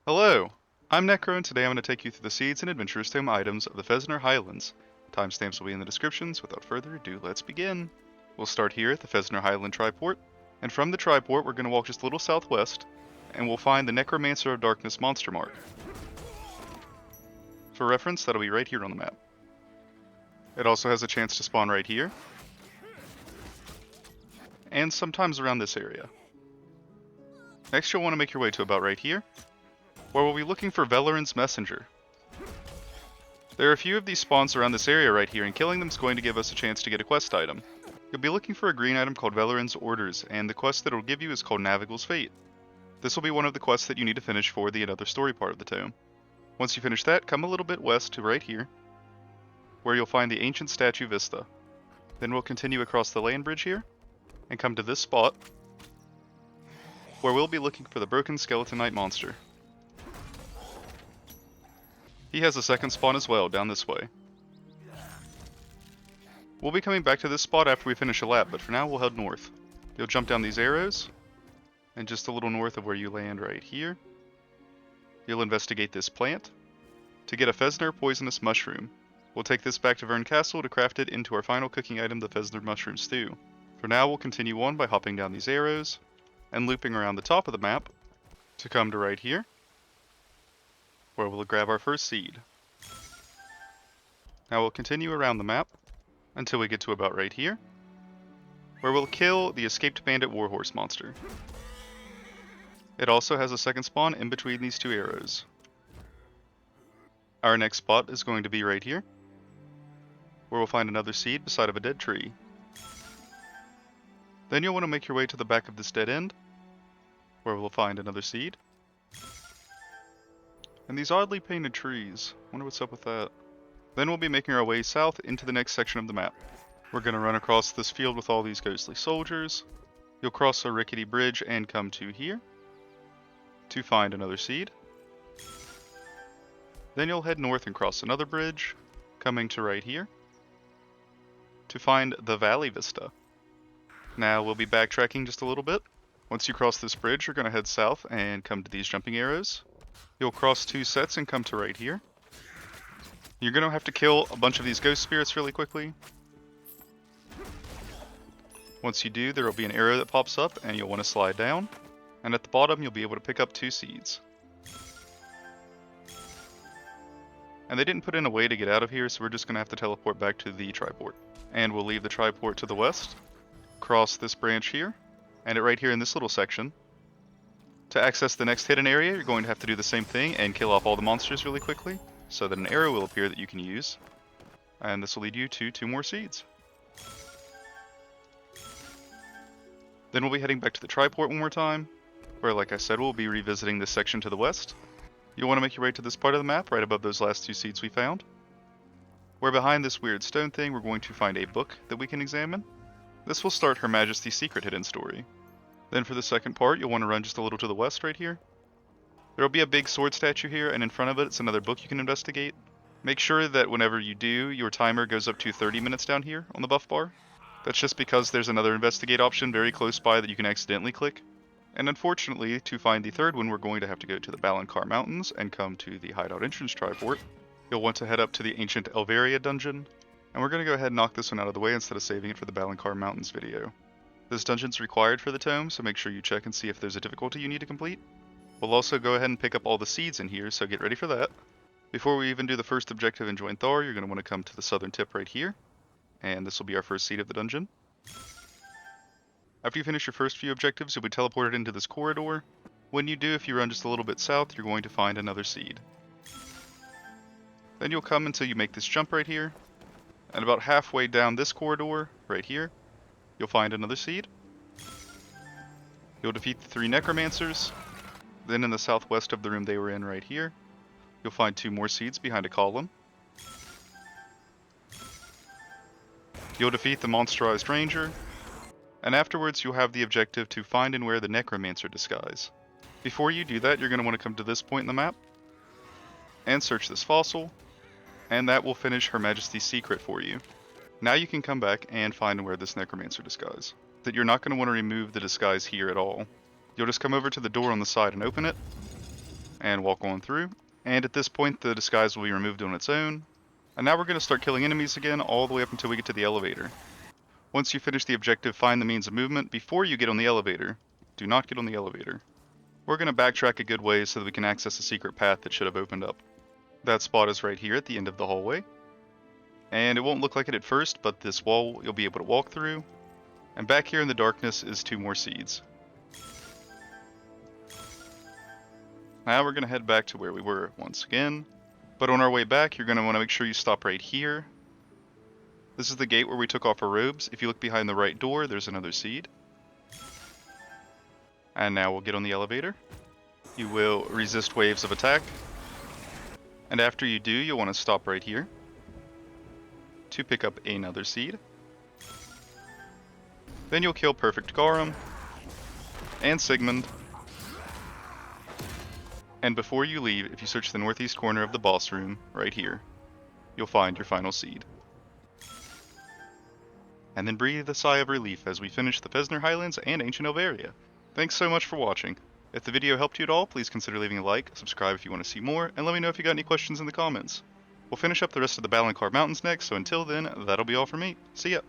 Hello, I'm Necro, and today I'm going to take you through the Seeds and Adventurers Tome items of the Fesnar Highlands. Timestamps will be in the descriptions. Without further ado, let's begin. We'll start here at the Fesnar Highland Triport, and from the Triport we're going to walk just a little southwest, and we'll find the Necromancer of Darkness monster mark. For reference, that'll be right here on the map. It also has a chance to spawn right here, and sometimes around this area. Next you'll want to make your way to about right here, where we'll be looking for Velarin's Messenger. There are a few of these spawns around this area right here, and killing them is going to give us a chance to get a quest item. You'll be looking for a green item called Velarin's Orders, and the quest that it will give you is called Navegal's Fate. This will be one of the quests that you need to finish for the Another Story part of the tome. Once you finish that, come a little bit west to right here, where you'll find the ancient statue Vista. Then we'll continue across the land bridge here, and come to this spot, where we'll be looking for the broken skeleton knight monster. He has a second spawn as well, down this way. We'll be coming back to this spot after we finish a lap, but for now we'll head north. You'll jump down these arrows, and just a little north of where you land right here, you'll investigate this plant to get a Fesnar poisonous mushroom. We'll take this back to Vern Castle to craft it into our final cooking item, the Fesnar mushroom stew. For now we'll continue on by hopping down these arrows, and looping around the top of the map, to come to right here, where we'll grab our first seed. Now we'll continue around the map until we get to about right here, where we'll kill the escaped Bandit Warhorse monster. It also has a second spawn in between these two arrows. Our next spot is going to be right here, where we'll find another seed beside of a dead tree. Then you'll want to make your way to the back of this dead end, where we'll find another seed. And these oddly painted trees, wonder what's up with that. Then we'll be making our way south into the next section of the map. We're going to run across this field with all these ghostly soldiers. You'll cross a rickety bridge and come to here, to find another seed. Then you'll head north and cross another bridge, coming to right here, to find the Valley Vista. Now we'll be backtracking just a little bit. Once you cross this bridge, you're going to head south and come to these jumping arrows. You'll cross two sets and come to right here. You're going to have to kill a bunch of these ghost spirits really quickly. Once you do, there will be an arrow that pops up and you'll want to slide down. And at the bottom, you'll be able to pick up two seeds. And they didn't put in a way to get out of here, so we're just going to have to teleport back to the Triport. And we'll leave the Triport to the west, cross this branch here, and right here in this little section. To access the next hidden area, you're going to have to do the same thing and kill off all the monsters really quickly, so that an arrow will appear that you can use. And this will lead you to 2 more seeds. Then we'll be heading back to the Triport one more time, where, like I said, we'll be revisiting this section to the west. You'll want to make your way to this part of the map, right above those last 2 seeds we found, where behind this weird stone thing we're going to find a book that we can examine. This will start Her Majesty's secret hidden story. Then for the second part, you'll want to run just a little to the west right here. There will be a big sword statue here, and in front of it, it's another book you can investigate. Make sure that whenever you do, your timer goes up to 30 minutes down here on the buff bar. That's just because there's another investigate option very close by that you can accidentally click. And unfortunately, to find the third one, we're going to have to go to the Balankar Mountains and come to the Hideout Entrance Triport. You'll want to head up to the Ancient Elveria dungeon, and we're going to go ahead and knock this one out of the way instead of saving it for the Balankar Mountains video. This dungeon's required for the tome, so make sure you check and see if there's a difficulty you need to complete. We'll also go ahead and pick up all the seeds in here, so get ready for that. Before we even do the first objective and join Thar, you're going to want to come to the southern tip right here, and this will be our first seed of the dungeon. After you finish your first few objectives, you'll be teleported into this corridor. When you do, if you run just a little bit south, you're going to find another seed. Then you'll come until you make this jump right here, and about halfway down this corridor, right here, you'll find another seed. You'll defeat the 3 Necromancers. Then in the southwest of the room they were in right here, you'll find 2 more seeds behind a column. You'll defeat the monsterized ranger. And afterwards you'll have the objective to find and wear the Necromancer disguise. Before you do that, you're going to want to come to this point in the map, and search this fossil, and that will finish Her Majesty's secret for you. Now you can come back and find and wear this Necromancer disguise. That you're not going to want to remove the disguise here at all. You'll just come over to the door on the side and open it. and walk on through. And at this point, the disguise will be removed on its own. And now we're going to start killing enemies again, all the way up until we get to the elevator. Once you finish the objective, find the means of movement before you get on the elevator. Do not get on the elevator. We're going to backtrack a good way so that we can access a secret path that should have opened up. That spot is right here at the end of the hallway. And it won't look like it at first, but this wall you'll be able to walk through. And back here in the darkness is 2 more seeds. Now we're going to head back to where we were once again. But on our way back, you're going to want to make sure you stop right here. This is the gate where we took off our robes. If you look behind the right door, there's another seed. And now we'll get on the elevator. You will resist waves of attack. And after you do, you'll want to stop right here to pick up another seed. Then you'll kill Perfect Garum and Sigmund. And before you leave, if you search the northeast corner of the boss room, right here, you'll find your final seed. And then breathe a sigh of relief as we finish the Fesnar Highlands and Ancient Elveria. Thanks so much for watching. If the video helped you at all, please consider leaving a like, subscribe if you want to see more, and let me know if you got any questions in the comments. We'll finish up the rest of the Balankar Mountains next, so until then, that'll be all for me. See ya!